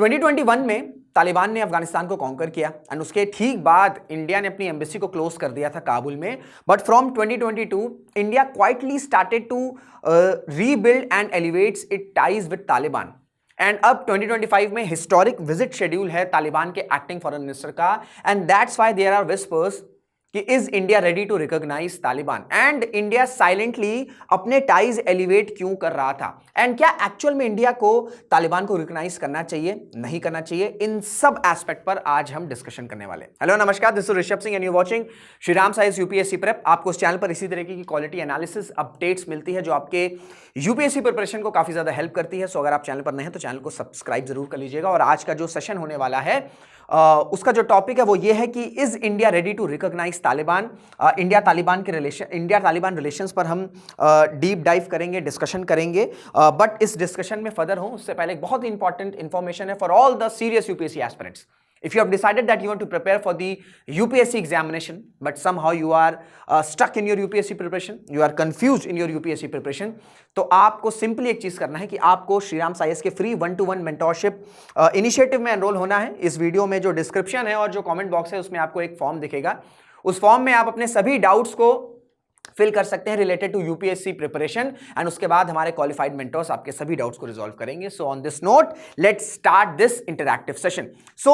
2021 में तालिबान ने अफगानिस्तान को कॉन्कर किया एंड उसके ठीक बाद इंडिया ने अपनी एम्बेसी को क्लोज कर दिया था काबुल में। But from 2022 India quietly started to rebuild and elevates it ties with Taliban. And अब 2025 में हिस्टोरिक विजिट शेड्यूल है तालिबान के एक्टिंग फॉरेन मिनिस्टर का, and that's why there are whispers कि is India ready to recognise Taliban, and India silently अपने ties elevate क्यों कर रहा था, एंड क्या एक्चुअल में इंडिया को तालिबान को रिकॉग्नाइज करना चाहिए नहीं करना चाहिए, इन सब एस्पेक्ट पर आज हम डिस्कशन करने वाले। हेलो नमस्कार, this is Rishabh Singh and you watching Shriram size UPSC prep. आपको इस चैनल पर इसी तरीके की क्वालिटी एनालिसिस अपडेट्स मिलती है जो आपके यूपीएससी प्रिपरेशन को काफी ज्यादा हेल्प करती है। सो अगर आप चैनल पर नए हैं तो चैनल को सब्सक्राइब जरूर कर लीजिएगा। और आज का जो सेशन होने वाला है उसका जो टॉपिक है वो ये है कि is India ready to recognise Taliban. India Taliban relations पर हम डीप डाइव करेंगे, डिस्कशन करेंगे। बट इस डिस्कशन में फर्दर हूं उससे पहले एक बहुत इंपॉर्टेंट इंफॉर्मेशन है for all the serious UPSC aspirants. If you have decided that you want to prepare for the UPSC examination, but somehow you are stuck in your UPSC preparation, you are confused in your UPSC preparation, तो आपको simply एक चीज करना है कि आपको Shriram size के free 1-to-1 mentorship initiative में एनरोल होना है। इस वीडियो में जो डिस्क्रिप्शन है और जो कमेंट बॉक्स है उसमें आपको एक फॉर्म दिखेगा। उस फॉर्म में आप अपने सभी डाउट्स को फिल कर सकते हैं related to UPSC preparation, and उसके बाद हमारे क्वालिफाइड मेंटर्स आपके सभी डाउट्स को रिजॉल्व करेंगे। So on this note let's start this interactive session. So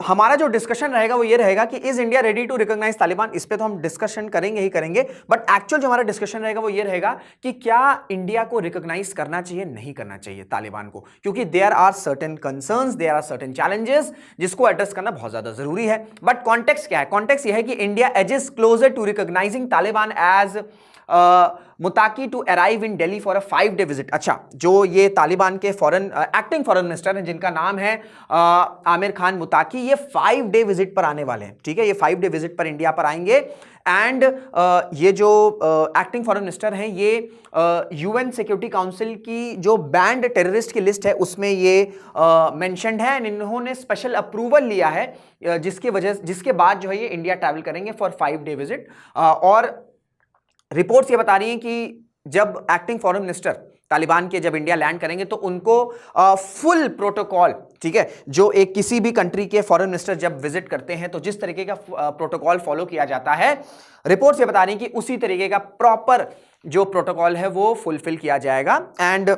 हमारा जो डिस्कशन रहेगा वो ये रहेगा कि is India ready to recognise Taliban. इस पे तो हम डिस्कशन करेंगे ही करेंगे, बट एक्चुअल जो हमारा डिस्कशन रहेगा वो ये रहेगा कि क्या इंडिया को रिकॉग्नाइज करना चाहिए नहीं करना चाहिए तालिबान को, क्योंकि there are certain concerns, there are certain challenges जिसको एड्रेस करना बहुत ज्यादा जरूरी है। बट कॉन्टेक्स्ट क्या है? कॉन्टेक्स्ट ये है कि India edges closer to recognising Taliban as Muttaqi to arrive in Delhi for a 5-day visit. अच्छा, जो ये तालिबान के एक्टिंग फॉरेन मिनिस्टर हैं जिनका नाम है आमिर खान मुताकी, ये 5-day विजिट पर आने वाले हैं। ठीक है, ये 5-day विजिट पर इंडिया पर आएंगे। एंड ये जो एक्टिंग फॉरेन मिनिस्टर हैं ये यूएन सिक्योरिटी काउंसिल की जो बैंड टेररिस्ट की लिस्ट है उसमें ये मेंशन्ड है। इन्होंने स्पेशल अप्रूवल लिया है जिसके बाद जो है ये इंडिया ट्रैवल करेंगे फॉर 5-day विजिट। और रिपोर्ट्स ये बता रही हैं कि जब एक्टिंग फॉरेन मिनिस्टर तालिबान के जब इंडिया लैंड करेंगे तो उनको फुल प्रोटोकॉल, ठीक है, जो एक किसी भी कंट्री के फॉरेन मिनिस्टर जब विजिट करते हैं तो जिस तरीके का प्रोटोकॉल फॉलो किया जाता है, रिपोर्ट्स ये बता रही हैं कि उसी तरीके का प्रॉपर जो प्रोटोकॉल है वो फुलफिल किया जाएगा। एंड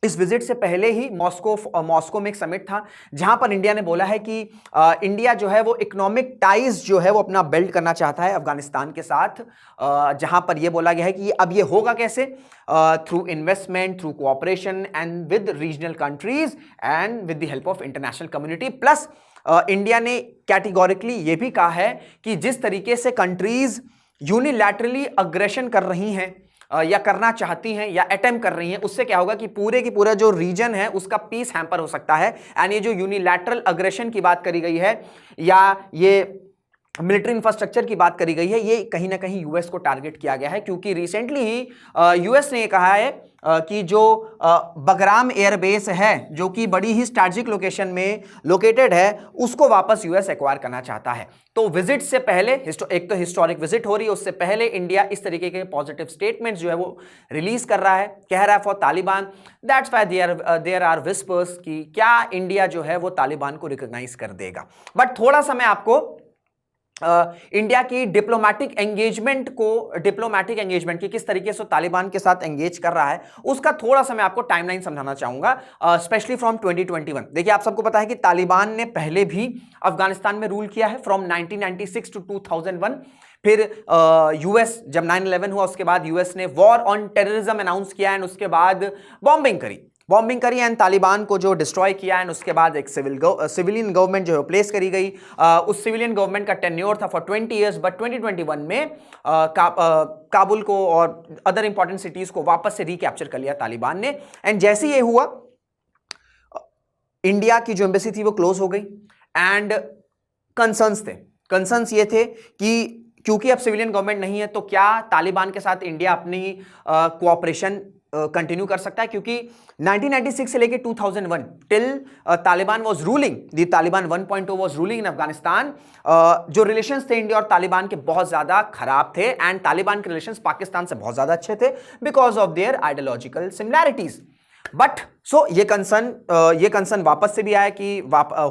इस विजिट से पहले ही मॉस्को में एक समिट था जहां पर इंडिया ने बोला है कि इंडिया जो है वो इकोनॉमिक टाइज जो है वो अपना बिल्ड करना चाहता है अफगानिस्तान के साथ, जहां पर ये बोला गया है कि अब ये होगा कैसे, through investment, through cooperation and with regional countries and with the help of international community. Plus India ने कैटेगोरिकली ये भी कहा है कि जिस तरीके से कंट्रीज यूनिलैटरली अग्रेशन कर रही हैं या करना चाहती हैं या अटेम्प्ट कर रही हैं, उससे क्या होगा कि पूरे की पूरा जो रीजन है उसका पीस हैम्पर हो सकता है। एंड ये जो यूनिलैटरल अग्रेशन की बात करी गई है या ये मिलिट्री इंफ्रास्ट्रक्चर की बात करी गई है, ये कहीं ना कहीं यूएस को टारगेट किया गया है, क्योंकि रिसेंटली ही यूएस ने ये कहा है कि जो बगराम एयरबेस है जो कि बड़ी ही स्ट्रैटेजिक लोकेशन में लोकेटेड है उसको वापस यूएस एक्वायर करना चाहता है। तो विजिट से पहले एक तो हिस्टोरिक विजिट हो रही है, उससे पहले इंडिया इस तरीके के पॉजिटिव स्टेटमेंट्स जो है वो रिलीज कर रहा है, कह रहा है for Taliban. That's why there are whispers कि क्या इंडिया जो है वो तालिबान को रिकॉग्नाइज कर देगा। बट थोड़ा सा मैं आपको इंडिया की डिप्लोमैटिक एंगेजमेंट की किस तरीके से तालिबान के साथ एंगेज कर रहा है उसका थोड़ा सा मैं आपको टाइमलाइन समझाना चाहूंगा, स्पेशली फ्रॉम 2021। देखिए, आप सबको पता है कि तालिबान ने पहले भी अफगानिस्तान में रूल किया है फ्रॉम 1996 टू 2001। फिर यूएस जब 9/11 हुआ उसके बाद यूएस ने वॉर ऑन टेररिज्म अनाउंस किया एंड उसके बाद बॉम्बिंग करी एंड तालिबान को जो डिस्ट्रॉय किया एंड उसके बाद एक सिविलियन गवर्नमेंट जो है प्लेस करी गई। उस सिविलियन गवर्नमेंट का टेन्योर था फॉर 20 years, बट 2021 में काबुल को और अदर इंपॉर्टेंट सिटीज को वापस से रिकैप्चर कर लिया तालिबान ने। एंड जैसे ये हुआ इंडिया की जो एम्बेसी थी वो क्लोज हो गई एंड कंसर्न्स ये थे कि क्योंकि अब सिविलियन गवर्नमेंट नहीं है तो क्या तालिबान के साथ इंडिया अपनी कोऑपरेशन कंटिन्यू कर सकता है, क्योंकि 1996 से लेके 2001 till Taliban was ruling, the Taliban 1.0 was ruling in Afghanistan, जो रिलेशंस थे इंडिया और तालिबान के बहुत ज्यादा खराब थे एंड तालिबान के रिलेशंस पाकिस्तान से बहुत ज्यादा अच्छे थे because of their ideological similarities. But so ये कंसर्न वापस से भी आया कि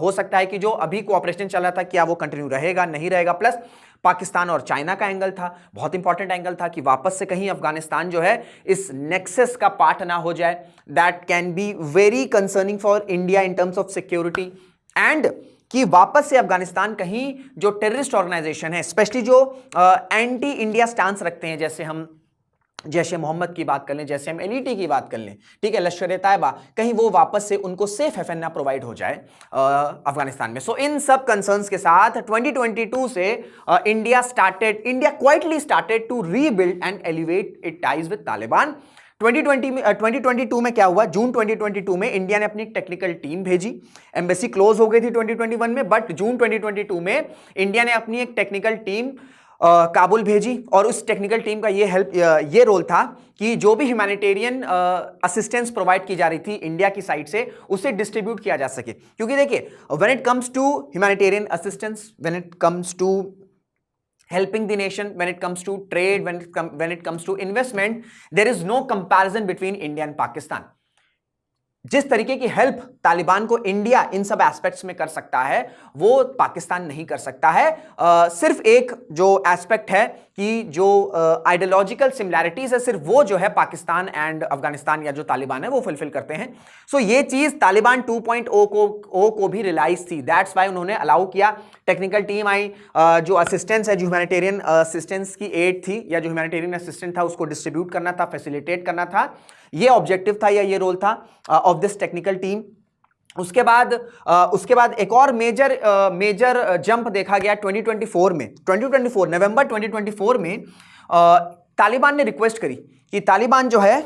हो सकता है कि जो अभी कोऑपरेशन चल रहा था क्या वो कंटिन्यू रहेगा नहीं रहेगा। प्लस पाकिस्तान और चाइना का एंगल था, बहुत इंपॉर्टेंट एंगल था कि वापस से कहीं अफगानिस्तान जो है इस नेक्सस का पार्ट ना हो जाए। That can be very concerning for India in terms of security, and कि वापस से अफगानिस्तान कहीं जो टेररिस्ट ऑर्गेनाइजेशन है, स्पेशली जो एंटी इंडिया स्टांस रखते हैं, जैसे हम जैश ए मोहम्मद की बात कर लें, जैसे हम एलईटी की बात कर लें, ठीक है, लश्कर ए तैयबा, कहीं वो वापस से उनको सेफ हेफन ना प्रोवाइड हो जाए अफगानिस्तान में। सो इन सब कंसर्न्स के साथ 2022 से India quietly started to rebuild and elevate it ties with Taliban. 2022 में क्या हुआ, जून 2022 में इंडिया ने अपनी टेक्निकल टीम भेजी। एम्बेसी क्लोज हो गई थी 2021 में, बट जून 2022 में इंडिया ने अपनी एक टेक्निकल टीम काबुल भेजी, और उस टेक्निकल टीम का ये रोल था कि जो भी ह्यूमैनिटेरियन असिस्टेंस प्रोवाइड की जा रही थी इंडिया की साइड से, उसे डिस्ट्रीब्यूट किया जा सके। क्योंकि देखिए, when it comes to humanitarian assistance, when it comes to helping the nation, when it comes to trade, when it comes to investment, there is no comparison between India and Pakistan. जिस तरीके की help Taliban को India in सब aspects में कर सकता है, वो पाकिस्तान नहीं कर सकता है। सिर्फ एक जो एस्पेक्ट है कि जो आइडियोलॉजिकल सिमिलैरिटीज है, सिर्फ वो जो है पाकिस्तान एंड अफगानिस्तान या जो तालिबान है वो फुलफिल करते हैं। सो ये चीज तालिबान 2.0 को भी रियलाइज थी। दैट्स वाई उन्होंने अलाउ किया, टेक्निकल टीम आई, जो असिस्टेंस है, जो ह्यूमैनिटेरियन असिस्टेंस की एड थी या जो ह्यूमैनिटेरियन असिस्टेंट था उसको डिस्ट्रीब्यूट करना था, फैसिलिटेट करना था। ये ऑब्जेक्टिव था या ये रोल था ऑफ दिस टेक्निकल टीम। उसके बाद एक और मेजर जंप देखा गया 2024 में। 2024 नवंबर 2024 में तालिबान ने रिक्वेस्ट करी कि तालिबान जो है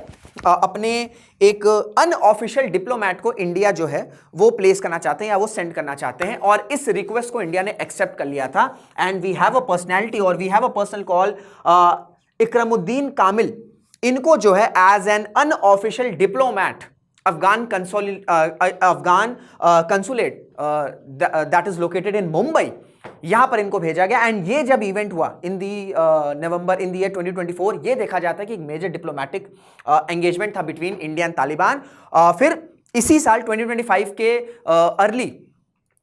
अपने एक अनऑफिशियल डिप्लोमेट को इंडिया जो है वो प्लेस करना चाहते हैं या वो सेंड करना चाहते हैं, और इस रिक्वेस्ट को इंडिया ने एक्सेप्ट कर लिया था। And we have a personality और we have a person call Ikramuddin Kamil. इनको जो है as an unofficial diplomat Afghan consulate that is located in Mumbai, यहां पर इनको भेजा गया। एंड ये जब इवेंट हुआ इन द ईयर 2024, ये देखा जाता है कि एक मेजर डिप्लोमैटिक एंगेजमेंट था बिटवीन इंडिया एंड तालिबान। फिर इसी साल 2025 के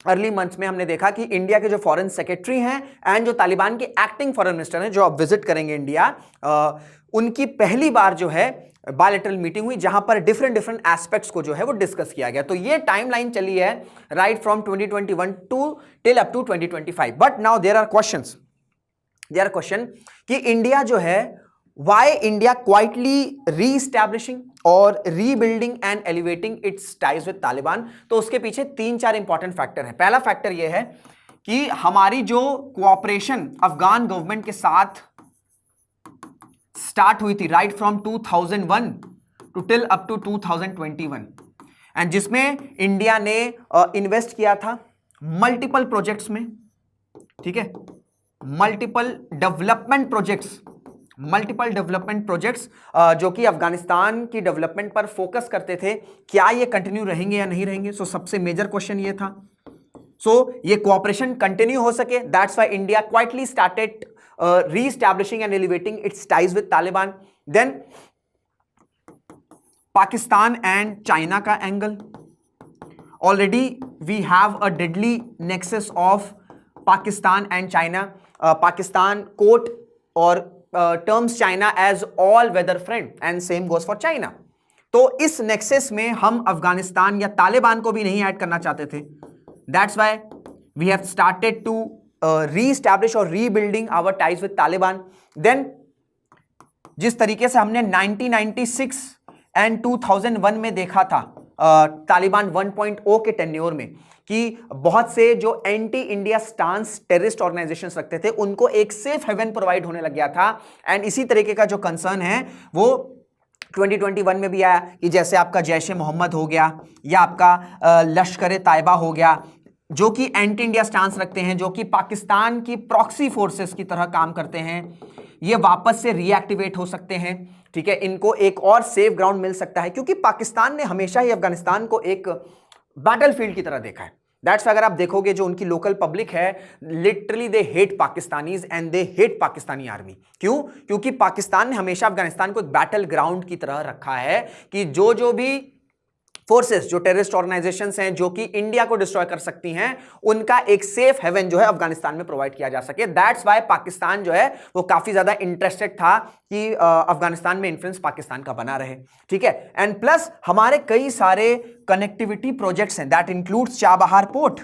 अर्ली मंथ्स में हमने देखा कि इंडिया के जो फॉरेन सेक्रेटरी हैं एंड जो तालिबान के एक्टिंग फॉरेन मिनिस्टर हैं जो अब विजिट करेंगे इंडिया, उनकी पहली बार जो है बायलैटरल मीटिंग हुई, जहां पर डिफरेंट एस्पेक्ट्स को जो है वो डिस्कस किया गया। तो ये टाइमलाइन चली है right from 2021 till up to 2025। But now there are question कि इंडिया जो है, why India quietly re-establishing और rebuilding and elevating its ties with Taliban? तो उसके पीछे 3-4 इंपॉर्टेंट फैक्टर हैं। पहला फैक्टर यह है कि हमारी जो कोऑपरेशन अफगान गवर्नमेंट के साथ स्टार्ट हुई थी right from 2001 to till up to 2021, and जिसमें इंडिया ने इन्वेस्ट किया था मल्टीपल प्रोजेक्ट्स में, ठीक है, मल्टीपल डेवलपमेंट प्रोजेक्ट्स जो कि अफगानिस्तान की डेवलपमेंट पर फोकस करते थे। क्या ये कंटिन्यू रहेंगे या नहीं रहेंगे? सो सबसे मेजर क्वेश्चन ये था। सो ये कोऑपरेशन कंटिन्यू हो सके, that's why India quietly started re-establishing and elevating its ties with Taliban. Then Pakistan and China का angle, already we have a deadly nexus of Pakistan and China. Pakistan quote or terms China as all weather friend and same goes for China. तो इस nexus में हम अफगानिस्तान या तालिबान को भी नहीं add करना चाहते थे। That's why we have started to re-establish और rebuilding our ties with Taliban. Then जिस तरीके से हमने 1996 एंड 2001 में देखा था तालिबान 1.0 के टेन्योर में कि बहुत से जो anti India stance terrorist organisations रखते थे उनको एक सेफ हेवन प्रोवाइड होने लग गया था। एंड इसी तरीके का जो कंसर्न है वो 2021 में भी आया कि जैसे आपका जैश ए मोहम्मद हो गया या आपका लश्कर ए तैयबा हो गया, जो कि एंटी इंडिया स्टांस रखते हैं, जो कि पाकिस्तान की प्रॉक्सी फोर्सेस की तरह काम करते हैं, ये वापस से रीएक्टिवेट हो सकते हैं। ठीक है, इनको एक और सेफ ग्राउंड मिल सकता है क्योंकि पाकिस्तान ने हमेशा ही अफगानिस्तान को एक बैटलफील्ड की तरह देखा है। दैट्स अगर आप देखोगे जो उनकी लोकल पब्लिक है, literally they hate Pakistanis and they hate Pakistani army. क्यों? क्योंकि पाकिस्तान ने हमेशा अफगानिस्तान को एक बैटल ग्राउंड की तरह रखा है कि जो भी फोर्सेस, जो टेररिस्ट ऑर्गेनाइजेशंस हैं जो कि इंडिया को डिस्ट्रॉय कर सकती हैं, उनका एक सेफ हेवन जो है अफगानिस्तान में प्रोवाइड किया जा सके। दैट्स वाई पाकिस्तान जो है वो काफी ज्यादा इंटरेस्टेड था कि अफगानिस्तान में इन्फ्लुएंस पाकिस्तान का बना रहे, ठीक है। एंड प्लस हमारे कई सारे कनेक्टिविटी प्रोजेक्ट्स हैं, दैट इंक्लूड्स चाबहार पोर्ट,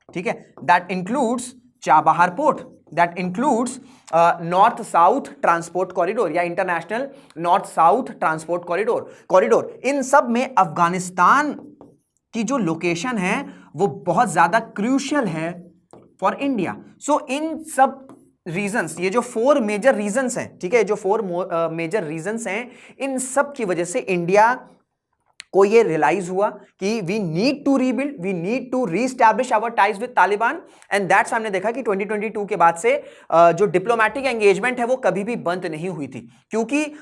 ठीक है, that includes Chabahar port, that includes north south transport corridor या international north south transport corridor. इन सब में अफगानिस्तान की जो लोकेशन है वो बहुत ज्यादा क्रूशियल है फॉर इंडिया। सो इन सब रीजंस, ये जो 4 मेजर रीजंस हैं, ठीक है, जो 4 मेजर रीजंस हैं, इन सब की वजह से इंडिया को ये रियलाइज हुआ कि we need to rebuild, we need to reestablish our ties with Taliban. And that's हमने देखा कि 2022 के बाद से जो डिप्लोमेटिक एंगेजमेंट है वो कभी भी बंद नहीं हुई थी, क्योंकि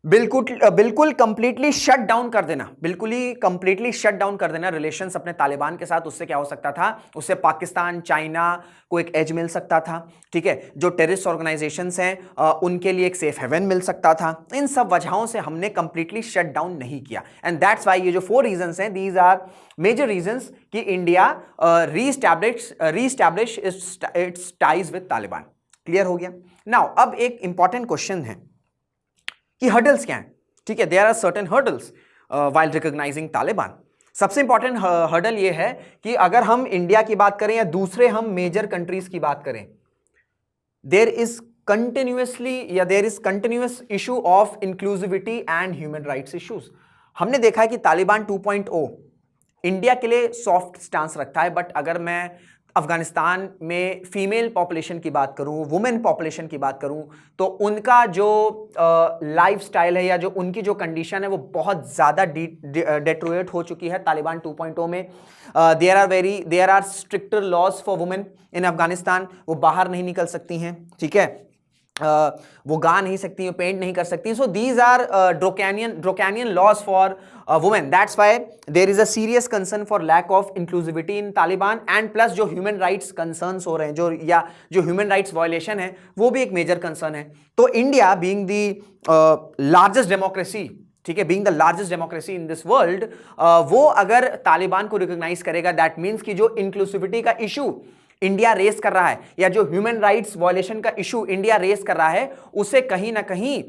बिल्कुल कंप्लीटली शट डाउन कर देना, बिल्कुल ही कंप्लीटली शट डाउन कर देना रिलेशंस अपने तालिबान के साथ, उससे क्या हो सकता था, उससे पाकिस्तान, चाइना को एक एज मिल सकता था, ठीक है, जो टेररिस्ट ऑर्गेनाइजेशंस हैं उनके लिए एक सेफ हेवन मिल सकता था। इन सब वजहों से हमने कंप्लीटली शट डाउन नहीं किया। एंड दैट्स वाई ये जो 4 रीजंस हैं, दीज आर मेजर रीजंस कि India re-establish it's ties with Taliban. Clear हो गया? नाउ अब एक इंपॉर्टेंट क्वेश्चन है कि हर्डल्स क्या हैं, ठीक है, there are certain hurdles while recognising Taliban. सबसे इंपॉर्टेंट हर्डल ये है कि अगर हम इंडिया की बात करें या दूसरे हम मेजर कंट्रीज की बात करें, there is continuous issue of inclusivity and human rights issues. हमने देखा है कि तालिबान 2.0 इंडिया के लिए सॉफ्ट स्टांस रखता है, बट अगर मैं अफगानिस्तान में फीमेल पॉपुलेशन की बात करूं, वुमेन पॉपुलेशन की बात करूं, तो उनका जो लाइफस्टाइल है या जो उनकी जो कंडीशन है वो बहुत ज़्यादा डेट्रोएट हो चुकी है तालिबान 2.0 में। There are stricter laws for women in Afghanistan, वो बाहर नहीं निकल सकती हैं, ठीक है, वो गा नहीं सकती, पेंट नहीं कर सकती। So these are draconian laws for women. That's why there is a serious concern for lack of inclusivity in Taliban. And plus जो ह्यूमन राइट्स कंसर्न्स हो रहे हैं, जो ह्यूमन राइट्स वायलेशन है, वो भी एक मेजर कंसर्न है। तो India being the largest democracy, ठीक है, being the largest democracy in this world, वो अगर तालिबान को रिकॉग्नाइज करेगा, दैट मीन्स कि जो इंक्लूसिविटी का इशू इंडिया रेस कर रहा है या जो ह्यूमन राइट्स वायलेशन का इशू इंडिया रेस कर रहा है, उसे कहीं ना कहीं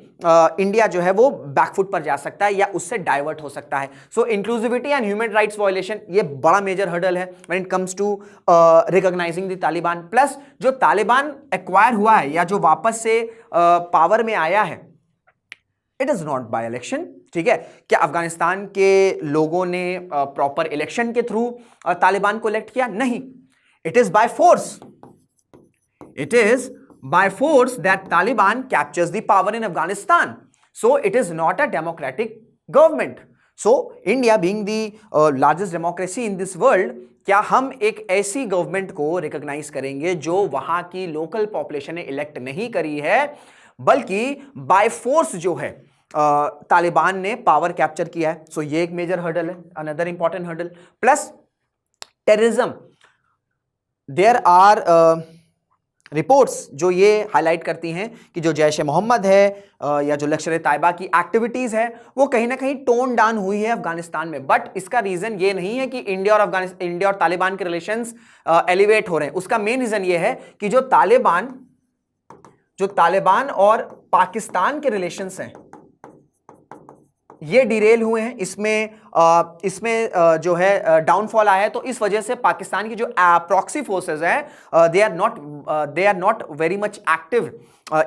इंडिया जो है वो बैकफुट पर जा सकता है या उससे डाइवर्ट हो सकता है। So inclusivity and human rights violation ये बड़ा मेजर हर्डल है when it comes to recognising the Taliban. Plus जो तालिबान एक्वायर हुआ है या जो वापस से पावर में आया है, it is not by election, ठीक है। क्या अफगानिस्तान के लोगों ने प्रॉपर इलेक्शन के थ्रू तालिबान को इलेक्ट किया? नहीं, it is by force. It is by force that Taliban captures the power in Afghanistan. So it is not a democratic government. So India being the largest democracy in this world, क्या हम एक ऐसी government को recognise करेंगे जो वहां की local population ने इलेक्ट नहीं करी है, बल्कि बाय फोर्स जो है तालिबान ने पावर कैप्चर किया है? सो ये एक मेजर हर्डल है, another important hurdle. Plus terrorism, there are reports जो ये हाईलाइट करती हैं कि जो जैश ए मोहम्मद है या जो लश्कर ए तैयबा की एक्टिविटीज़ है वो कहीं ना कहीं टोन डाउन हुई है अफगानिस्तान में। बट इसका रीज़न ये नहीं है कि इंडिया और तालिबान के रिलेशंस एलिवेट हो रहे हैं। उसका मेन रीज़न ये है कि जो तालिबान और पाकिस्तान के रिलेशंस हैं ये डिरेल हुए हैं, इसमें जो है डाउनफॉल आया है। तो इस वजह से पाकिस्तान की जो प्रॉक्सी फोर्सेस हैं they are not very much active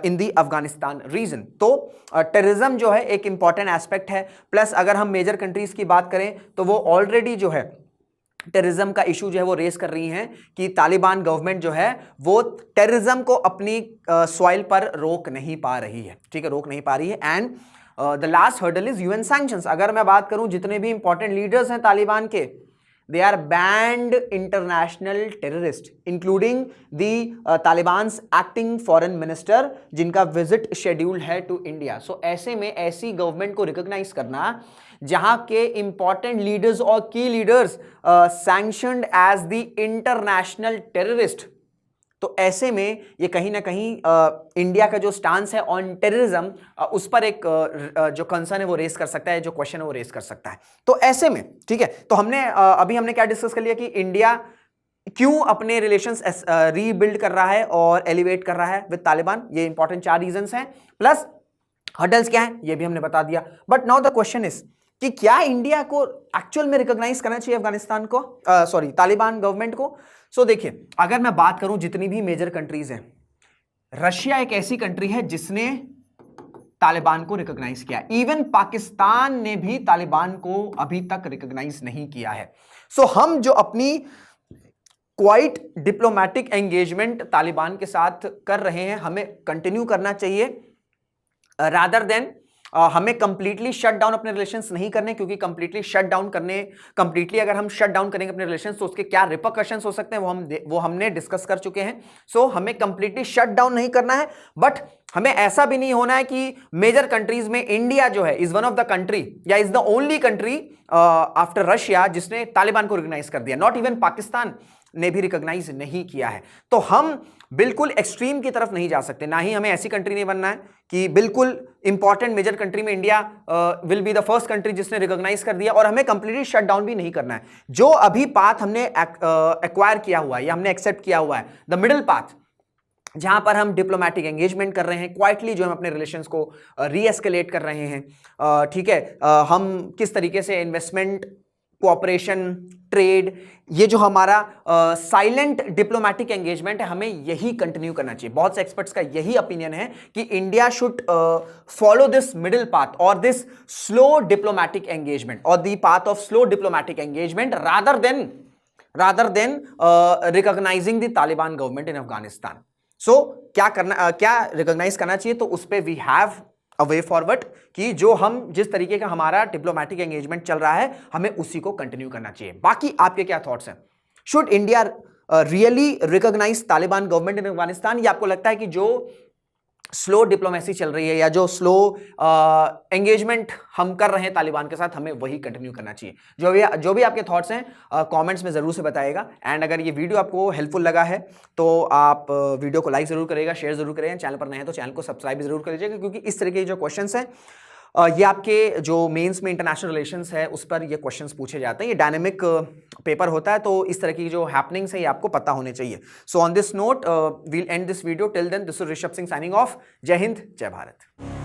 in the Afghanistan region. तो टेररिज्म जो है एक इंपॉर्टेंट एस्पेक्ट है। प्लस अगर हम मेजर कंट्रीज की बात करें तो वो ऑलरेडी जो है टेररिज्म का इशू जो है वो रेस कर रही हैं कि तालिबान गवर्नमेंट जो है वो टेररिज्म को अपनी सॉइल पर रोक नहीं पा रही है, ठीक है, रोक नहीं पा रही है। And the last hurdle is UN sanctions. अगर मैं बात करूं जितने भी इंपॉर्टेंट लीडर्स हैं तालिबान के, they are banned international terrorist including the Taliban's acting foreign minister जिनका विजिट शेड्यूल्ड है टू इंडिया। सो ऐसे में ऐसी गवर्नमेंट को रिकॉग्नाइज करना जहां के इंपॉर्टेंट लीडर्स और key leaders sanctioned as the international terrorist, तो ऐसे में ये कहीं ना कहीं इंडिया का जो स्टांस है ऑन टेररिज्म उस पर एक जो कंसर्न है वो रेस कर सकता है, जो क्वेश्चन है वो रेस कर सकता है। तो ऐसे में ठीक है, तो अभी हमने क्या डिस्कस कर लिया कि इंडिया क्यों अपने रिलेशंस रीबिल्ड कर रहा है और एलिवेट कर रहा है विद तालिबान। ये इंपॉर्टेंट 4 रीजंस हैं, प्लस हर्डल्स क्या है ये भी हमने बता दिया। But now the question is कि क्या इंडिया को एक्चुअल में रिकॉग्नाइज करना चाहिए अफगानिस्तान को, तालिबान गवर्नमेंट को। सो देखिए, अगर मैं बात करूं जितनी भी मेजर कंट्रीज हैं, रशिया एक ऐसी कंट्री है जिसने तालिबान को रिकॉग्नाइज किया। इवन पाकिस्तान ने भी तालिबान को अभी तक रिकॉग्नाइज नहीं किया है। सो हम जो अपनी क्वाइट डिप्लोमेटिक एंगेजमेंट तालिबान के साथ कर रहे हैं, हमें कंटिन्यू करना चाहिए रादर देन हमें कंप्लीटली शट डाउन अपने रिलेशंस नहीं करने, क्योंकि कंप्लीटली अगर हम शट डाउन करेंगे अपने रिलेशंस तो उसके क्या रिपरकशंस हो सकते हैं वो हमने डिस्कस कर चुके हैं। सो हमें कंप्लीटली शट डाउन नहीं करना है, बट हमें ऐसा भी नहीं होना है कि मेजर कंट्रीज में इंडिया जो है is one of the country या is the only country after Russia जिसने तालिबान को रिकॉग्नाइज कर दिया। नॉट इवन पाकिस्तान ने भी रिकॉग्नाइज नहीं किया है। तो हम बिल्कुल एक्सट्रीम की तरफ नहीं जा सकते, ना ही हमें ऐसी कंट्री नहीं बनना है कि बिल्कुल इंपॉर्टेंट मेजर कंट्री में India will be the first country जिसने रिकॉग्नाइज कर दिया, और हमें कंप्लीटली शट डाउन भी नहीं करना है। जो अभी पाथ हमने एक्वायर किया हुआ है या हमने एक्सेप्ट किया हुआ है, द मिडिल पाथ, जहां पर हम डिप्लोमेटिक एंगेजमेंट कर रहे हैं, क्वाइटली जो हम अपने रिलेशंस को रीएस्केलेट कर रहे हैं, ठीक है, हम किस तरीके से इन्वेस्टमेंट, कोऑपरेशन, ट्रेड, ये जो हमारा साइलेंट डिप्लोमेटिक एंगेजमेंट है, हमें यही कंटिन्यू करना चाहिए। बहुत से एक्सपर्ट्स का यही ओपिनियन है कि India should follow this middle path और दिस स्लो डिप्लोमेटिक एंगेजमेंट और the path of slow diplomatic engagement rather than recognising the Taliban government in Afghanistan. So क्या रिकॉग्नाइज करना चाहिए, तो उस पर we have a way forward कि जो हम जिस तरीके का हमारा डिप्लोमेटिक एंगेजमेंट चल रहा है हमें उसी को कंटिन्यू करना चाहिए। बाकी आपके क्या थॉट्स हैं? Should India really recognise Taliban government in Afghanistan, या आपको लगता है कि जो स्लो डिप्लोमेसी चल रही है या जो स्लो एंगेजमेंट हम कर रहे हैं तालिबान के साथ, हमें वही कंटिन्यू करना चाहिए? जो भी आपके थॉट्स हैं कमेंट्स में जरूर से बताइएगा। एंड अगर ये वीडियो आपको हेल्पफुल लगा है तो आप वीडियो को लाइक जरूर करिएगा, शेयर जरूर करिएगा, चैनल पर नए हैं तो चैनल को सब्सक्राइब जरूर कर लीजिएगा, क्योंकि इस तरीके के जो क्वेश्चंस हैं ये आपके जो मेंस में इंटरनेशनल रिलेशंस है उस पर ये क्वेश्चंस पूछे जाते हैं। ये डायनेमिक पेपर होता है, तो इस तरह की जो हैपनिंग्स है ये आपको पता होने चाहिए। So on this note we'll end this video. Till then, this is Rishabh Singh signing off. जय हिंद, जय भारत।